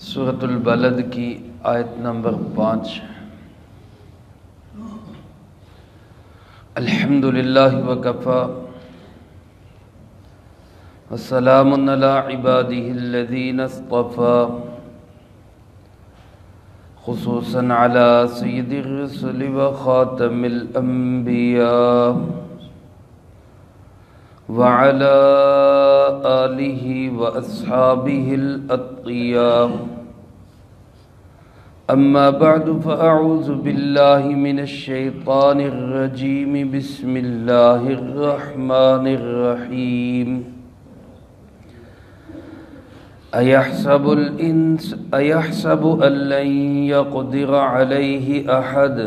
سورۃ البلد کی آیت نمبر 5۔ الحمد للہ وکفی وسلام علی عبادہ الذین اصطفی خصوصا علی سید الرسل وخاتم الانبیاء وعلى آلہ واصحابہ الاتقیاء اما بعد فاعوذ باللہ من الشیطان الرجیم بسم اللہ الرحمن الرحیم ایحسب ان لن یقدر علیہ احد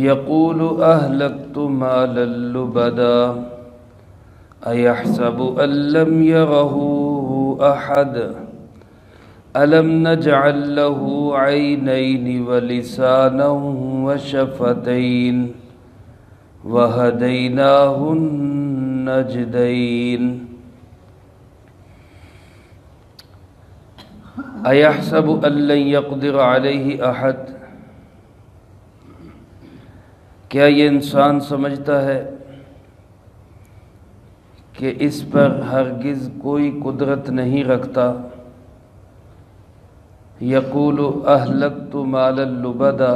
یقول اہلکت مالا لبدا ایحسب ان لم یرہ احد الم نجعل له عینین ولسانا وشفتین وہدیناہ النجدین ایحسب ان لن یقدر علیہ احد، کیا یہ انسان سمجھتا ہے کہ اس پر ہرگز کوئی قدرت نہیں رکھتا؟ یقول اہلکت مالا لبدا،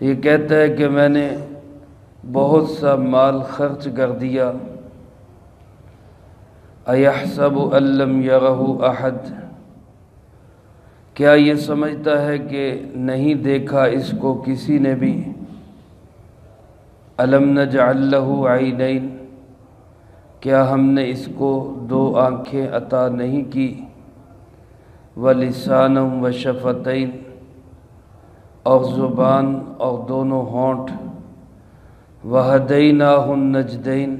یہ کہتا ہے کہ میں نے بہت سا مال خرچ کر دیا۔ ایحسب ان لم یرہ احد، کیا یہ سمجھتا ہے کہ نہیں دیکھا اس کو کسی نے بھی؟ الم نجعل لہ عینین، کیا ہم نے اس کو دو آنکھیں عطا نہیں کی؟ ولسانا وشفتین، اور زبان اور دونوں ہونٹ، وہدیناہ النجدین،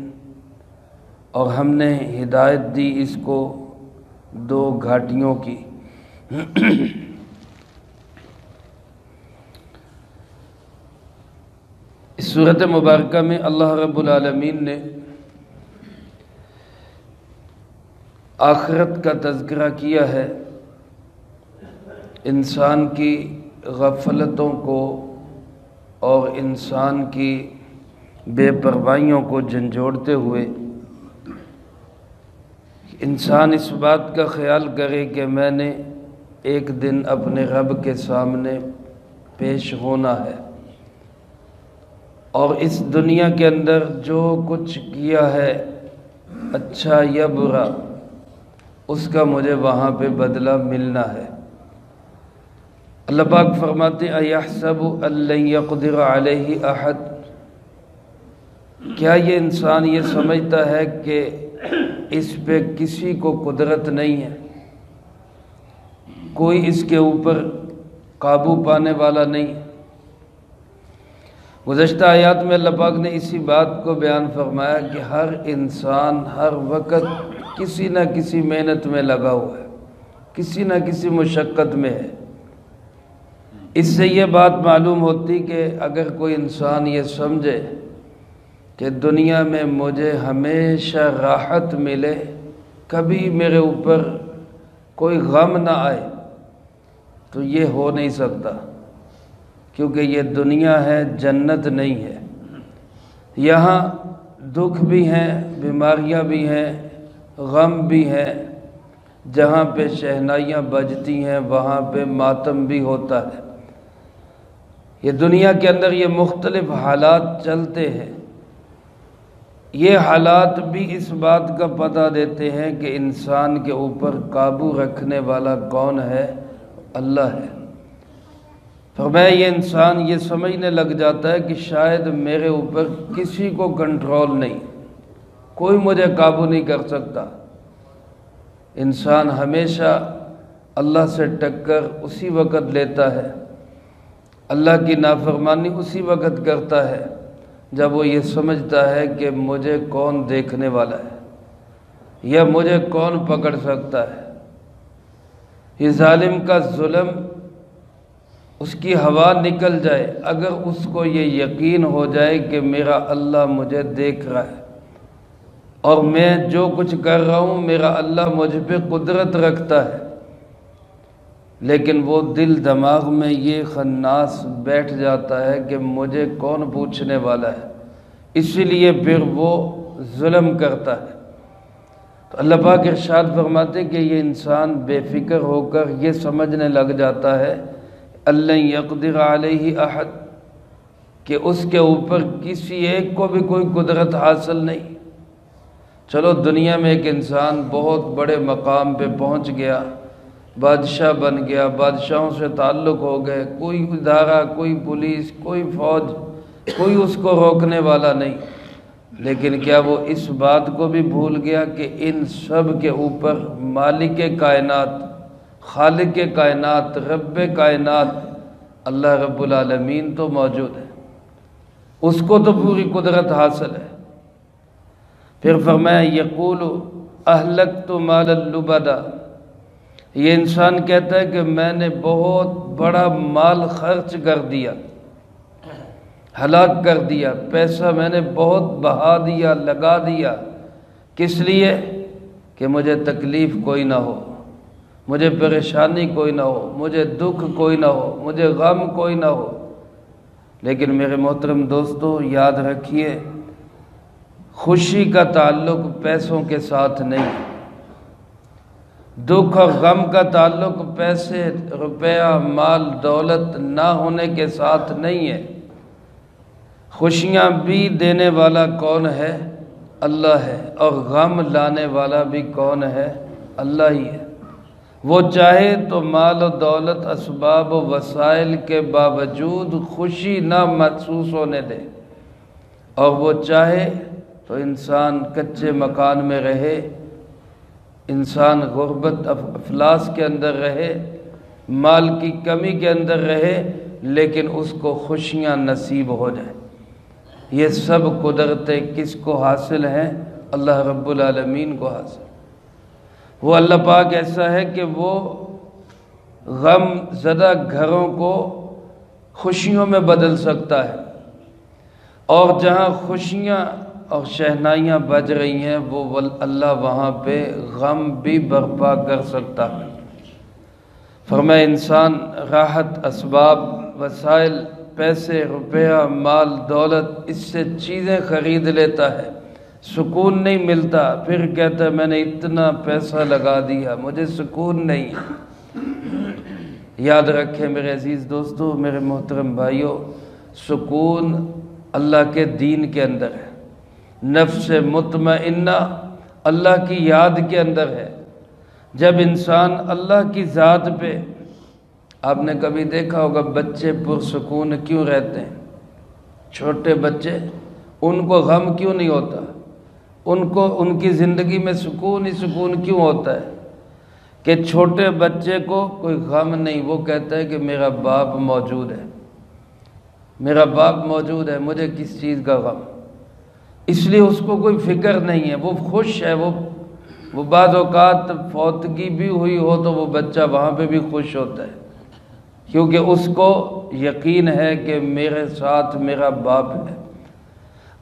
اور ہم نے ہدایت دی اس کو دو گھاٹیوں کی۔ اس صورت مبارکہ میں اللہ رب العالمین نے آخرت کا تذکرہ کیا ہے، انسان کی غفلتوں کو اور انسان کی بے پروائیوں کو جھنجھوڑتے ہوئے انسان اس بات کا خیال کرے کہ میں نے ایک دن اپنے رب کے سامنے پیش ہونا ہے، اور اس دنیا کے اندر جو کچھ کیا ہے اچھا یا برا، اس کا مجھے وہاں پہ بدلہ ملنا ہے۔ اللہ پاک فرماتے ہیں ایحسب ان لن یقدر علیہ احد، کیا یہ انسان یہ سمجھتا ہے کہ اس پہ کسی کو قدرت نہیں ہے، کوئی اس کے اوپر قابو پانے والا نہیں؟ گزشتہ آیات میں اللہ پاک نے اسی بات کو بیان فرمایا کہ ہر انسان ہر وقت کسی نہ کسی محنت میں لگا ہوا ہے، کسی نہ کسی مشقت میں ہے۔ اس سے یہ بات معلوم ہوتی کہ اگر کوئی انسان یہ سمجھے کہ دنیا میں مجھے ہمیشہ راحت ملے، کبھی میرے اوپر کوئی غم نہ آئے، تو یہ ہو نہیں سکتا، کیونکہ یہ دنیا ہے، جنت نہیں ہے۔ یہاں دکھ بھی ہیں، بیماریاں بھی ہیں، غم بھی ہیں، جہاں پہ شہنائیاں بجتی ہیں وہاں پہ ماتم بھی ہوتا ہے۔ یہ دنیا کے اندر یہ مختلف حالات چلتے ہیں، یہ حالات بھی اس بات کا پتہ دیتے ہیں کہ انسان کے اوپر قابو رکھنے والا کون ہے؟ اللہ ہے۔ فرمایا یہ انسان یہ سمجھنے لگ جاتا ہے کہ شاید میرے اوپر کسی کو کنٹرول نہیں، کوئی مجھے قابو نہیں کر سکتا۔ انسان ہمیشہ اللہ سے ٹکر اسی وقت لیتا ہے، اللہ کی نافرمانی اسی وقت کرتا ہے جب وہ یہ سمجھتا ہے کہ مجھے کون دیکھنے والا ہے یا مجھے کون پکڑ سکتا ہے۔ یہ ظالم کا ظلم اس کی ہوا نکل جائے اگر اس کو یہ یقین ہو جائے کہ میرا اللہ مجھے دیکھ رہا ہے، اور میں جو کچھ کر رہا ہوں میرا اللہ مجھ پہ قدرت رکھتا ہے، لیکن وہ دل دماغ میں یہ خناس بیٹھ جاتا ہے کہ مجھے کون پوچھنے والا ہے، اسی لیے پھر وہ ظلم کرتا ہے۔ تو اللہ پاک ارشاد فرماتے کہ یہ انسان بے فکر ہو کر یہ سمجھنے لگ جاتا ہے اللہ یقدر علیہ احد، کہ اس کے اوپر کسی ایک کو بھی کوئی قدرت حاصل نہیں۔ چلو دنیا میں ایک انسان بہت بڑے مقام پہ پہنچ گیا، بادشاہ بن گیا، بادشاہوں سے تعلق ہو گئے، کوئی ادارہ، کوئی پولیس، کوئی فوج، کوئی اس کو روکنے والا نہیں، لیکن کیا وہ اس بات کو بھی بھول گیا کہ ان سب کے اوپر مالک کائنات، خالق کائنات، رب کائنات اللہ رب العالمین تو موجود ہے، اس کو تو پوری قدرت حاصل ہے۔ پھر فرمایا یقول اہلکت مالا لبدا، یہ انسان کہتا ہے کہ میں نے بہت بڑا مال خرچ کر دیا، ہلاک کر دیا، پیسہ میں نے بہت بہا دیا، لگا دیا، کس لیے؟ کہ مجھے تکلیف کوئی نہ ہو، مجھے پریشانی کوئی نہ ہو، مجھے دکھ کوئی نہ ہو، مجھے غم کوئی نہ ہو۔ لیکن میرے محترم دوستو یاد رکھیے، خوشی کا تعلق پیسوں کے ساتھ نہیں، دکھ اور غم کا تعلق پیسے، روپیہ، مال، دولت نہ ہونے کے ساتھ نہیں ہے۔ خوشیاں بھی دینے والا کون ہے؟ اللہ ہے، اور غم لانے والا بھی کون ہے؟ اللہ ہی ہے۔ وہ چاہے تو مال و دولت، اسباب و وسائل کے باوجود خوشی نہ محسوس ہونے دے، اور وہ چاہے تو انسان کچے مکان میں رہے، انسان غربت افلاس کے اندر رہے، مال کی کمی کے اندر رہے، لیکن اس کو خوشیاں نصیب ہو جائیں۔ یہ سب قدرتیں کس کو حاصل ہیں؟ اللہ رب العالمین کو حاصل۔ وہ اللہ پاک ایسا ہے کہ وہ غم زدہ گھروں کو خوشیوں میں بدل سکتا ہے، اور جہاں خوشیاں اور شہنائیاں بج رہی ہیں وہ اللہ وہاں پہ غم بھی برپا کر سکتا ہے۔ فرمایا انسان راحت، اسباب، وسائل، پیسے، روپیہ، مال، دولت، اس سے چیزیں خرید لیتا ہے، سکون نہیں ملتا، پھر کہتا ہے میں نے اتنا پیسہ لگا دیا، مجھے سکون نہیں ہے۔ یاد رکھیں میرے عزیز دوستو، میرے محترم بھائیوں، سکون اللہ کے دین کے اندر ہے، نفس مطمئنہ اللہ کی یاد کے اندر ہے۔ جب انسان اللہ کی ذات پہ، آپ نے کبھی دیکھا ہوگا بچے پرسکون کیوں رہتے ہیں؟ چھوٹے بچے، ان کو غم کیوں نہیں ہوتا؟ ان کی زندگی میں سکون ہی سکون کیوں ہوتا ہے؟ کہ چھوٹے بچے کو کوئی غم نہیں، وہ کہتا ہے کہ میرا باپ موجود ہے، میرا باپ موجود ہے، مجھے کس چیز کا غم؟ اس لیے اس کو کوئی فکر نہیں ہے، وہ خوش ہے۔ وہ بعض اوقات فوتگی بھی ہوئی ہو تو وہ بچہ وہاں پہ بھی خوش ہوتا ہے، کیونکہ اس کو یقین ہے کہ میرے ساتھ میرا باپ ہے۔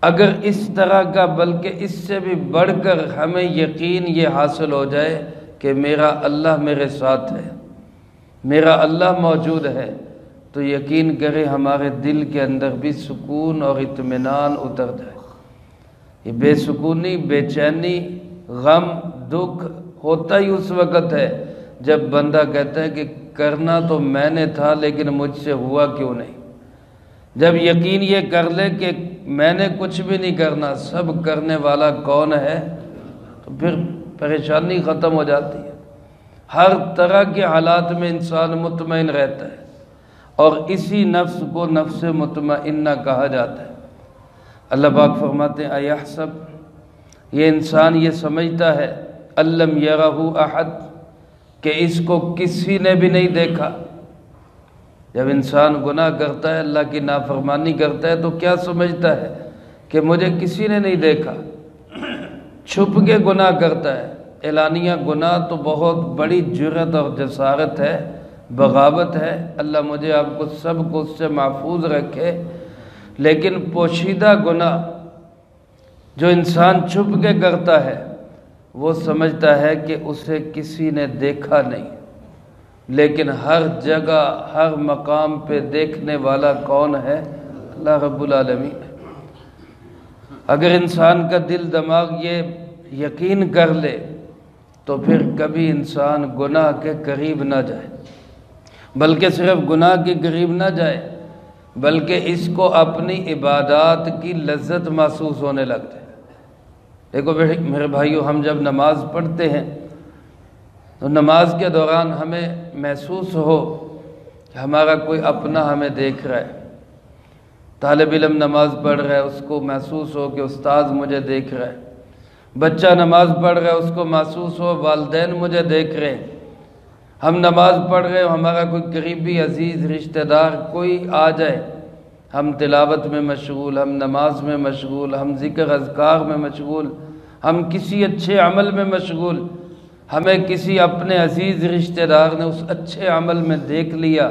اگر اس طرح کا بلکہ اس سے بھی بڑھ کر ہمیں یقین یہ حاصل ہو جائے کہ میرا اللہ میرے ساتھ ہے، میرا اللہ موجود ہے، تو یقین کرے ہمارے دل کے اندر بھی سکون اور اطمینان اتر جائے۔ یہ بے سکونی، بے چینی، غم، دکھ ہوتا ہی اس وقت ہے جب بندہ کہتا ہے کہ کرنا تو میں نے تھا لیکن مجھ سے ہوا کیوں نہیں۔ جب یقین یہ کر لے کہ میں نے کچھ بھی نہیں کرنا، سب کرنے والا کون ہے، تو پھر پریشانی ختم ہو جاتی ہے۔ ہر طرح کے حالات میں انسان مطمئن رہتا ہے، اور اسی نفس کو نفس مطمئنہ کہا جاتا ہے۔ اللہ پاک فرماتے ہیں ایحسب، یہ انسان یہ سمجھتا ہے الم یرہ احد، کہ اس کو کسی نے بھی نہیں دیکھا۔ جب انسان گناہ کرتا ہے، اللہ کی نافرمانی کرتا ہے، تو کیا سمجھتا ہے کہ مجھے کسی نے نہیں دیکھا۔ چھپ کے گناہ کرتا ہے، اعلانیہ گناہ تو بہت بڑی جرأت اور جسارت ہے، بغاوت ہے۔ اللہ مجھے آپ کو سب کو اس سے محفوظ رکھے۔ لیکن پوشیدہ گناہ جو انسان چھپ کے کرتا ہے وہ سمجھتا ہے کہ اسے کسی نے دیکھا نہیں، لیکن ہر جگہ ہر مقام پہ دیکھنے والا کون ہے؟ اللہ رب العالمین ہے۔ اگر انسان کا دل دماغ یہ یقین کر لے تو پھر کبھی انسان گناہ کے قریب نہ جائے، بلکہ صرف گناہ کے قریب نہ جائے بلکہ اس کو اپنی عبادات کی لذت محسوس ہونے لگ جائے۔ دیکھو میرے بھائیو، ہم جب نماز پڑھتے ہیں تو نماز کے دوران ہمیں محسوس ہو کہ ہمارا کوئی اپنا ہمیں دیکھ رہا ہے۔ طالب علم نماز پڑھ رہا ہے، اس کو محسوس ہو کہ استاد مجھے دیکھ رہا ہے۔ بچہ نماز پڑھ رہا ہے، اس کو محسوس ہو والدین مجھے دیکھ رہے ہیں۔ ہم نماز پڑھ رہے ہو، ہمارا کوئی قریبی عزیز رشتہ دار کوئی آ جائے، ہم تلاوت میں مشغول، ہم نماز میں مشغول، ہم ذکر اذکار میں مشغول، ہم کسی اچھے عمل میں مشغول، ہمیں کسی اپنے عزیز رشتہ دار نے اس اچھے عمل میں دیکھ لیا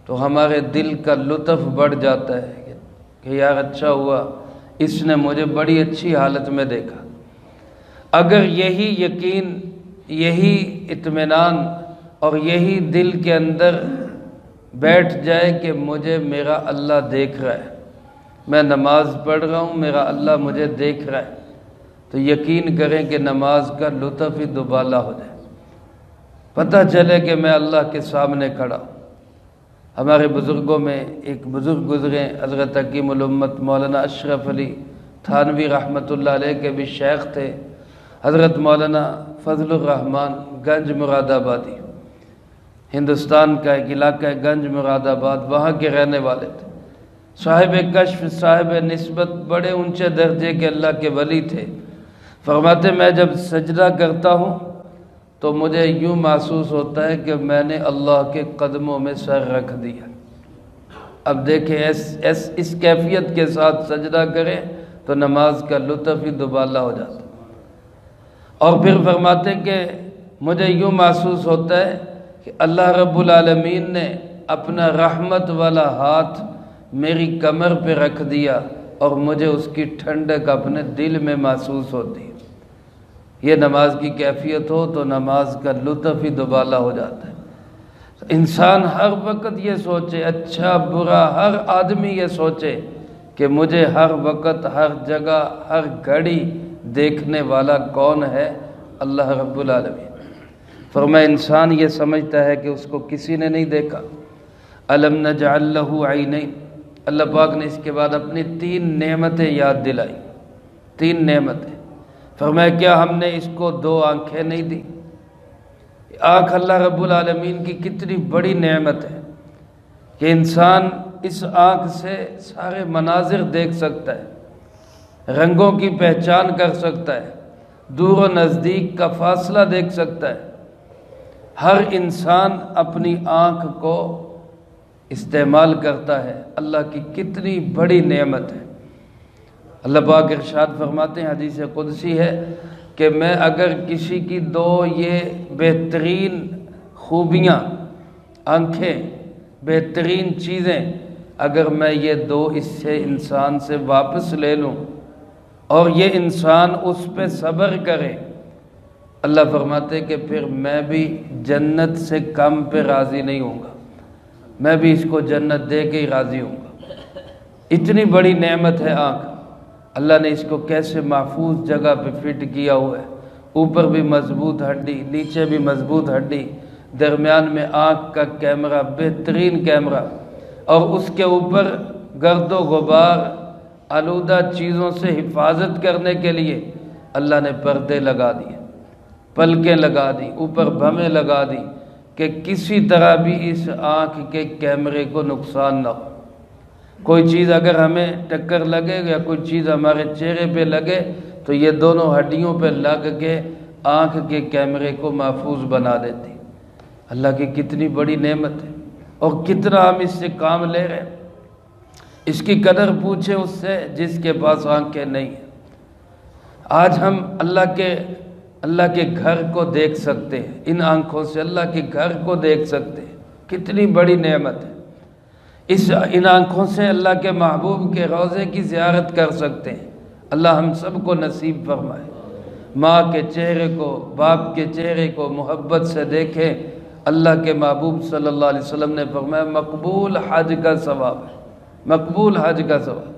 تو ہمارے دل کا لطف بڑھ جاتا ہے کہ یار اچھا ہوا اس نے مجھے بڑی اچھی حالت میں دیکھا۔ اگر یہی یقین، یہی اطمینان اور یہی دل کے اندر بیٹھ جائے کہ مجھے میرا اللہ دیکھ رہا ہے، میں نماز پڑھ رہا ہوں، میرا اللہ مجھے دیکھ رہا ہے، تو یقین کریں کہ نماز کا لطف ہی دوبالا ہو جائے، پتہ چلے کہ میں اللہ کے سامنے کھڑا ہوں۔ ہمارے بزرگوں میں ایک بزرگ گزرے، حضرت حکیم الامت مولانا اشرف علی تھانوی رحمۃ اللہ علیہ کے بھی شیخ تھے، حضرت مولانا فضل الرحمن گنج مراد آبادی، ہندوستان کا ایک علاقہ ہے گنج مراد آباد، وہاں کے رہنے والے تھے، صاحب کشف، صاحب نسبت، بڑے اونچے درجے کے اللہ کے ولی تھے۔ فرماتے میں جب سجدہ کرتا ہوں تو مجھے یوں محسوس ہوتا ہے کہ میں نے اللہ کے قدموں میں سر رکھ دیا۔ اب دیکھیں اس کیفیت کے ساتھ سجدہ کریں تو نماز کا لطف ہی دوبالا ہو جاتا ہے۔ اور پھر فرماتے کہ مجھے یوں محسوس ہوتا ہے کہ اللہ رب العالمین نے اپنا رحمت والا ہاتھ میری کمر پہ رکھ دیا اور مجھے اس کی ٹھنڈک اپنے دل میں محسوس ہوتی ہے۔ یہ نماز کی کیفیت ہو تو نماز کا لطف ہی دوبالا ہو جاتا ہے۔ انسان ہر وقت یہ سوچے، اچھا برا ہر آدمی یہ سوچے کہ مجھے ہر وقت، ہر جگہ، ہر گھڑی دیکھنے والا کون ہے؟ اللہ رب العالمین۔ فرمایا انسان یہ سمجھتا ہے کہ اس کو کسی نے نہیں دیکھا۔ الم نجعل لہ عینین، اللہ پاک نے اس کے بعد اپنی 3 نعمتیں یاد دلائی، 3 نعمتیں۔ فرمایا کیا ہم نے اس کو 2 آنکھیں نہیں دی؟ آنکھ اللہ رب العالمین کی کتنی بڑی نعمت ہے کہ انسان اس آنکھ سے سارے مناظر دیکھ سکتا ہے، رنگوں کی پہچان کر سکتا ہے، دور و نزدیک کا فاصلہ دیکھ سکتا ہے۔ ہر انسان اپنی آنکھ کو استعمال کرتا ہے، اللہ کی کتنی بڑی نعمت ہے۔ اللہ پاک ارشاد فرماتے ہیں، حدیث قدسی ہے کہ میں اگر کسی کی 2 یہ بہترین خوبیاں، آنکھیں، بہترین چیزیں، اگر میں یہ 2 اس سے انسان سے واپس لے لوں اور یہ انسان اس پہ صبر کرے، اللہ فرماتے کہ پھر میں بھی جنت سے کم پہ راضی نہیں ہوں گا، میں بھی اس کو جنت دے کے ہی راضی ہوں گا۔ اتنی بڑی نعمت ہے آنکھ۔ اللہ نے اس کو کیسے محفوظ جگہ پہ فٹ کیا ہوا ہے، اوپر بھی مضبوط ہڈی، نیچے بھی مضبوط ہڈی، درمیان میں آنکھ کا کیمرہ، بہترین کیمرہ، اور اس کے اوپر گرد و غبار، آلودہ چیزوں سے حفاظت کرنے کے لیے اللہ نے پردے لگا دیے، پلکیں لگا دی، اوپر بھمیں لگا دی کہ کسی طرح بھی اس آنکھ کے کیمرے کو نقصان نہ ہو۔ کوئی چیز اگر ہمیں ٹکر لگے یا کوئی چیز ہمارے چہرے پہ لگے تو یہ دونوں ہڈیوں پہ لگ کے آنکھ کے کیمرے کو محفوظ بنا دیتی۔ اللہ کی کتنی بڑی نعمت ہے اور کتنا ہم اس سے کام لے رہے ہیں۔ اس کی قدر پوچھے اس سے جس کے پاس آنکھیں نہیں ہیں۔ آج ہم اللہ کے گھر کو دیکھ سکتے ہیں، ان آنکھوں سے اللہ کے گھر کو دیکھ سکتے ہیں، کتنی بڑی نعمت ہے۔ ان آنکھوں سے اللہ کے محبوب کے روضے کی زیارت کر سکتے ہیں، اللہ ہم سب کو نصیب فرمائے۔ ماں کے چہرے کو، باپ کے چہرے کو محبت سے دیکھیں۔ اللہ کے محبوب صلی اللہ علیہ وسلم نے فرمایا مقبول حج کا ثواب ہے، مقبول حج کا ثواب۔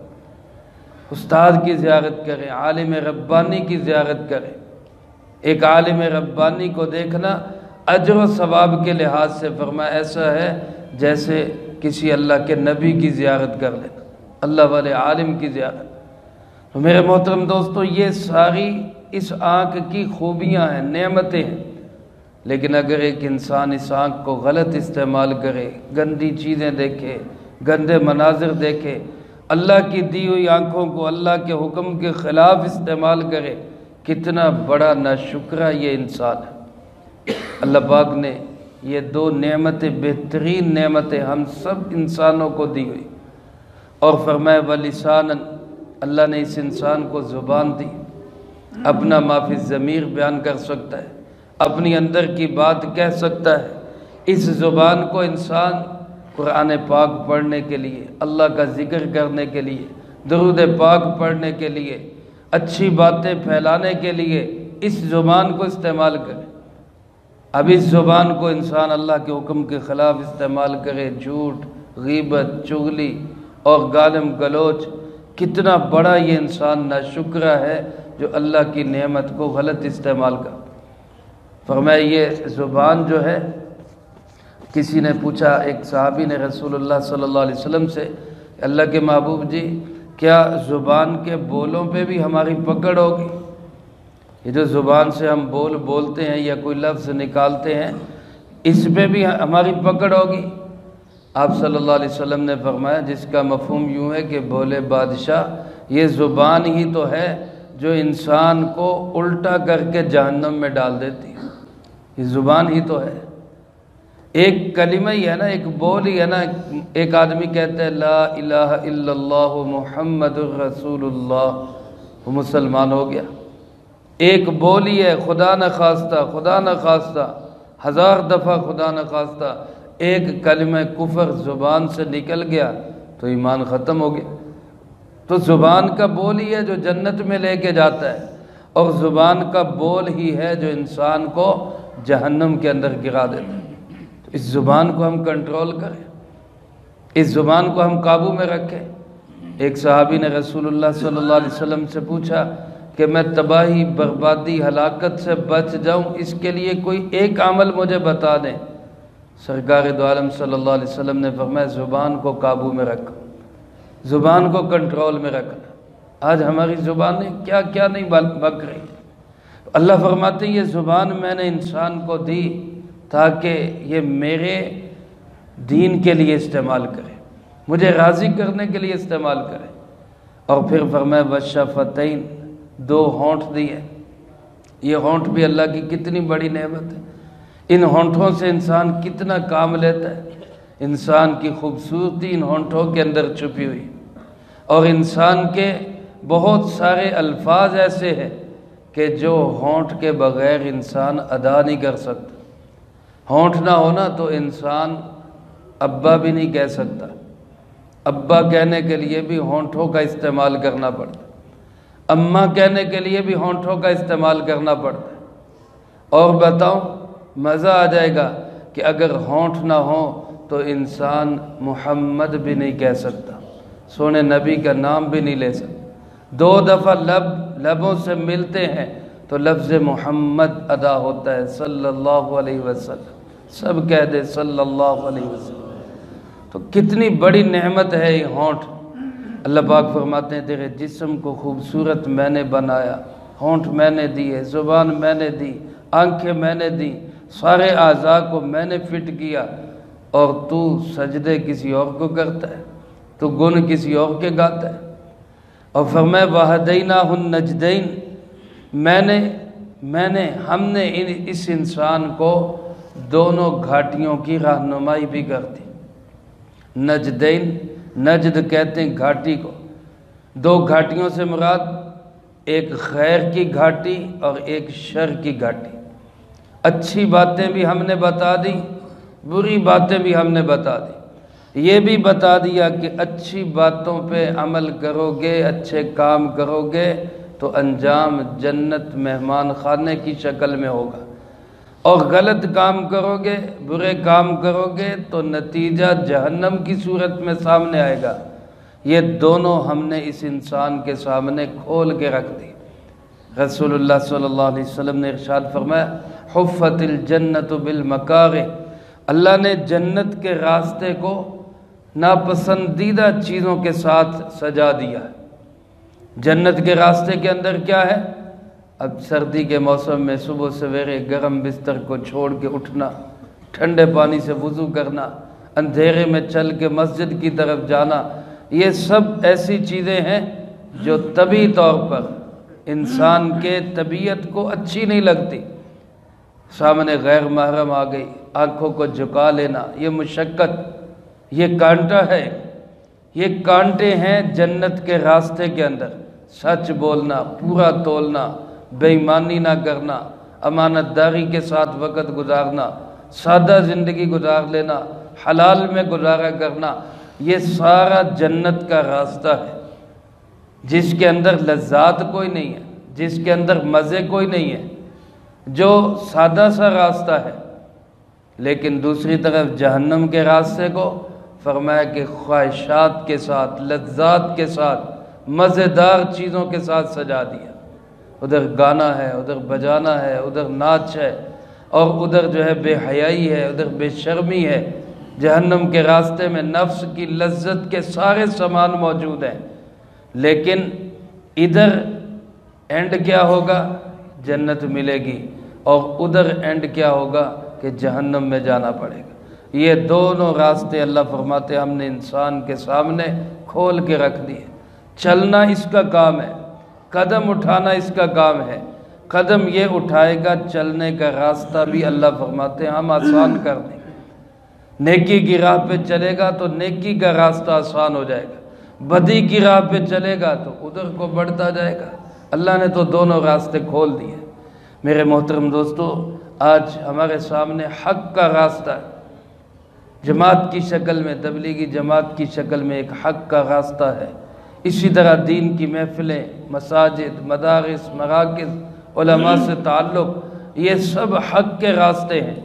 استاد کی زیارت کریں، عالم ربانی کی زیارت کریں۔ ایک عالم ربانی کو دیکھنا اجر و ثواب کے لحاظ سے فرمایا ایسا ہے جیسے کسی اللہ کے نبی کی زیارت کر لینا، اللہ والے عالم کی زیارت۔ تو میرے محترم دوستو، یہ ساری اس آنکھ کی خوبیاں ہیں، نعمتیں ہیں، لیکن اگر ایک انسان اس آنکھ کو غلط استعمال کرے، گندی چیزیں دیکھے، گندے مناظر دیکھے، اللہ کی دی ہوئی آنکھوں کو اللہ کے حکم کے خلاف استعمال کرے، کتنا بڑا ناشکرہ یہ انسان ہے۔ اللہ پاک نے یہ دو نعمتیں، بہترین نعمتیں ہم سب انسانوں کو دی ہوئی، اور فرمایا وَلِسَانًا، اللہ نے اس انسان کو زبان دی، اپنا ما فی الضمیر بیان کر سکتا ہے، اپنی اندر کی بات کہہ سکتا ہے۔ اس زبان کو انسان قرآن پاک پڑھنے کے لیے، اللہ کا ذکر کرنے کے لیے، درود پاک پڑھنے کے لیے، اچھی باتیں پھیلانے کے لیے اس زبان کو استعمال کرے۔ اب اس زبان کو انسان اللہ کے حکم کے خلاف استعمال کرے، جھوٹ، غیبت، چغلی اور گالم گلوچ، کتنا بڑا یہ انسان ناشکرہ ہے جو اللہ کی نعمت کو غلط استعمال کر۔ فرمایا یہ زبان جو ہے، کسی نے پوچھا، ایک صحابی نے رسول اللہ صلی اللہ علیہ وسلم سے، اللہ کے محبوب جی کیا زبان کے بولوں پہ بھی ہماری پکڑ ہوگی؟ یہ جو زبان سے ہم بولتے ہیں یا کوئی لفظ نکالتے ہیں، اس پہ بھی ہماری پکڑ ہوگی؟ آپ صلی اللہ علیہ وسلم نے فرمایا جس کا مفہوم یوں ہے کہ بولے بادشاہ، یہ زبان ہی تو ہے جو انسان کو الٹا کر کے جہنم میں ڈال دیتی ہے، یہ زبان ہی تو ہے۔ ایک کلمہ ہی ہے نا، ایک بول ہی ہے نا، ایک آدمی کہتا ہے لا الہ الا اللہ محمد الرسول اللہ، وہ مسلمان ہو گیا۔ ایک بول ہی ہے، خدا نخواستہ، خدا نخواستہ، 1000 دفعہ خدا نخواستہ ایک کلمہ کفر زبان سے نکل گیا تو ایمان ختم ہو گیا۔ تو زبان کا بول ہی ہے جو جنت میں لے کے جاتا ہے، اور زبان کا بول ہی ہے جو انسان کو جہنم کے اندر گرا دیتا ہے۔ تو اس زبان کو ہم کنٹرول کریں، اس زبان کو ہم قابو میں رکھیں۔ ایک صحابی نے رسول اللہ صلی اللہ علیہ وسلم سے پوچھا کہ میں تباہی، بربادی، ہلاکت سے بچ جاؤں، اس کے لیے کوئی ایک عمل مجھے بتا دیں۔ سرکار دو عالم صلی اللہ علیہ وسلم نے فرمایا زبان کو قابو میں رکھو، زبان کو کنٹرول میں رکھنا۔ آج ہماری زبانیں کیا کیا نہیں بک رہی۔ اللہ فرماتے ہیں یہ زبان میں نے انسان کو دی تاکہ یہ میرے دین کے لیے استعمال کرے، مجھے راضی کرنے کے لیے استعمال کرے۔ اور پھر فرمایا والشفتین، 2 ہونٹ دیے۔ یہ ہونٹ بھی اللہ کی کتنی بڑی نعمت ہے۔ ان ہونٹوں سے انسان کتنا کام لیتا ہے۔ انسان کی خوبصورتی ان ہونٹوں کے اندر چھپی ہوئی، اور انسان کے بہت سارے الفاظ ایسے ہیں کہ جو ہونٹ کے بغیر انسان ادا نہیں کر سکتا۔ ہونٹ نہ ہونا تو انسان ابا بھی نہیں کہہ سکتا، ابا کہنے کے لیے بھی ہونٹوں کا استعمال کرنا پڑتا، اماں کہنے کے لیے بھی ہونٹوں کا استعمال کرنا پڑتا۔ اور بتاؤں مزہ آ جائے گا کہ اگر ہونٹ نہ ہو تو انسان محمد بھی نہیں کہہ سکتا، سونے نبی کا نام بھی نہیں لے سکتا۔ 2 دفعہ لبوں سے ملتے ہیں تو لفظ محمد ادا ہوتا ہے، صلی اللہ علیہ وسلم، سب کہہ دے صلی اللہ علیہ وسلم۔ تو کتنی بڑی نعمت ہے یہ ہونٹ۔ اللہ پاک فرماتے ہیں تیرے جسم کو خوبصورت میں نے بنایا، ہونٹ میں نے دیے، زبان میں نے دی، آنکھیں میں نے دی، سارے اعضاء کو میں نے فٹ کیا، اور تو سجدے کسی اور کو کرتا ہے، تو گن کسی اور کے گاتا ہے۔ اور فرمایا وَهَدَيْنَاهُ النَّجْدَيْنِ، ہم نے اس انسان کو دونوں گھاٹیوں کی رہنمائی بھی کر دی۔ نجدین، نجد کہتے ہیں گھاٹی کو۔ 2 گھاٹیوں سے مراد ایک خیر کی گھاٹی اور ایک شر کی گھاٹی۔ اچھی باتیں بھی ہم نے بتا دی، بری باتیں بھی ہم نے بتا دی۔ یہ بھی بتا دیا کہ اچھی باتوں پہ عمل کرو گے، اچھے کام کرو گے تو انجام جنت مہمان خانے کی شکل میں ہوگا، اور غلط کام کرو گے، برے کام کرو گے تو نتیجہ جہنم کی صورت میں سامنے آئے گا۔ یہ دونوں ہم نے اس انسان کے سامنے کھول کے رکھ دی۔ رسول اللہ صلی اللہ علیہ وسلم نے ارشاد فرمایا، حفت الجنت بالمکارہ، اللہ نے جنت کے راستے کو ناپسندیدہ چیزوں کے ساتھ سجا دیا ہے۔ جنت کے راستے کے اندر کیا ہے؟ اب سردی کے موسم میں صبح سویرے گرم بستر کو چھوڑ کے اٹھنا، ٹھنڈے پانی سے وضو کرنا، اندھیرے میں چل کے مسجد کی طرف جانا، یہ سب ایسی چیزیں ہیں جو طبعی طور پر انسان کے طبیعت کو اچھی نہیں لگتی۔ سامنے غیر محرم آ گئی، آنکھوں کو جھکا لینا، یہ مشقت، یہ کانٹا ہے، یہ کانٹے ہیں جنت کے راستے کے اندر۔ سچ بولنا، پورا تولنا، بے ایمانی نہ کرنا، امانت داری کے ساتھ وقت گزارنا، سادہ زندگی گزار لینا، حلال میں گزارا کرنا، یہ سارا جنت کا راستہ ہے، جس کے اندر لذات کوئی نہیں ہے، جس کے اندر مزے کوئی نہیں ہے، جو سادہ سا راستہ ہے۔ لیکن دوسری طرف جہنم کے راستے کو فرمایا کہ خواہشات کے ساتھ، لذات کے ساتھ، مزیدار چیزوں کے ساتھ سجا دیا۔ ادھر گانا ہے، ادھر بجانا ہے، ادھر ناچ ہے، اور ادھر جو ہے بے حیائی ہے، ادھر بے شرمی ہے۔ جہنم کے راستے میں نفس کی لذت کے سارے سامان موجود ہیں، لیکن ادھر اینڈ کیا ہوگا؟ جنت ملے گی، اور ادھر اینڈ کیا ہوگا کہ جہنم میں جانا پڑے گا۔ یہ دونوں راستے اللہ فرماتے ہم نے انسان کے سامنے کھول کے رکھ دیے۔ چلنا اس کا کام ہے، قدم اٹھانا اس کا کام ہے۔ قدم یہ اٹھائے گا، چلنے کا راستہ بھی اللہ فرماتے ہم آسان کر دیں گے۔ نیکی کی راہ پہ چلے گا تو نیکی کا راستہ آسان ہو جائے گا، بدی کی راہ پہ چلے گا تو ادھر کو بڑھتا جائے گا۔ اللہ نے تو دونوں راستے کھول دیے۔ میرے محترم دوستو، آج ہمارے سامنے حق کا راستہ ہے، جماعت کی شکل میں، تبلیغی جماعت کی شکل میں ایک حق کا راستہ ہے۔ اسی طرح دین کی محفلیں، مساجد، مدارس، مراکز، علماء سے تعلق، یہ سب حق کے راستے ہیں۔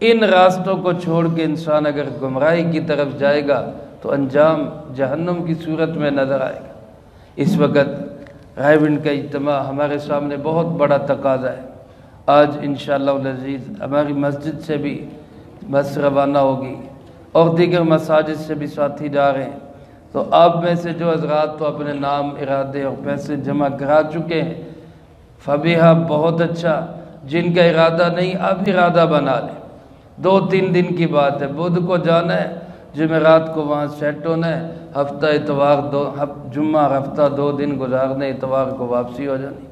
ان راستوں کو چھوڑ کے انسان اگر گمراہی کی طرف جائے گا تو انجام جہنم کی صورت میں نظر آئے گا۔ اس وقت رائے کا اجتماع ہمارے سامنے بہت بڑا تقاضا ہے۔ آج انشاءاللہ العزیز ہماری مسجد سے بھی بس روانہ ہوگی، اور دیگر مساجد سے بھی ساتھی جا رہے ہیں، تو آپ میں سے جو حضرات تو اپنے نام، ارادے اور پیسے جمع کرا چکے ہیں، فبیہا، بہت اچھا۔ جن کا ارادہ نہیں، آپ ارادہ بنا لیں۔ 2-3 دن کی بات ہے، بدھ کو جانا ہے، جمعرات کو وہاں سیٹ ہونا ہے، ہفتہ اتوار جمعہ ہفتہ 2 دن گزارنے، اتوار کو واپسی ہو جانی،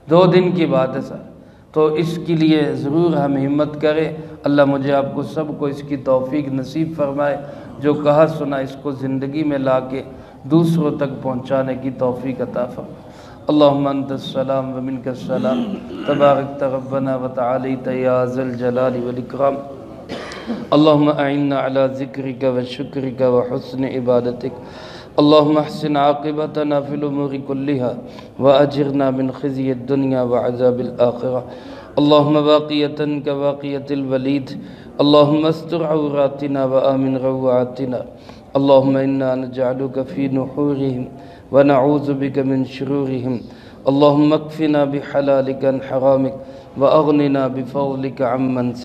2 دن کی بات ہے سر۔ تو اس کے لیے ضرور ہم ہمت کریں۔ اللہ مجھے آپ کو سب کو اس کی توفیق نصیب فرمائے، جو کہا سنا اس کو زندگی میں لا کے دوسروں تک پہنچانے کی توفیق عطا فرمائے۔ اللہم انت السلام ومنک السلام، تبارکت ربنا وتعالیت یا ذا الجلال والاکرام۔ اللہم اعنا علی ذکرک وشکرک وحسن عبادتک۔ اللہم احسن عاقبتنا فی الامور کلہا واجرنا من خزی الدنیا وعذاب الآخرہ۔ اللہم واقیتا کواقیت الولید، اللہم استر عوراتنا وآمن روعاتنا۔ اللہم انا نجعلک فی نحورہم ونعوذ بک من شرورہم۔ اللہم اکفنا بحلالک عن حرامک واغننا بفضلک عمن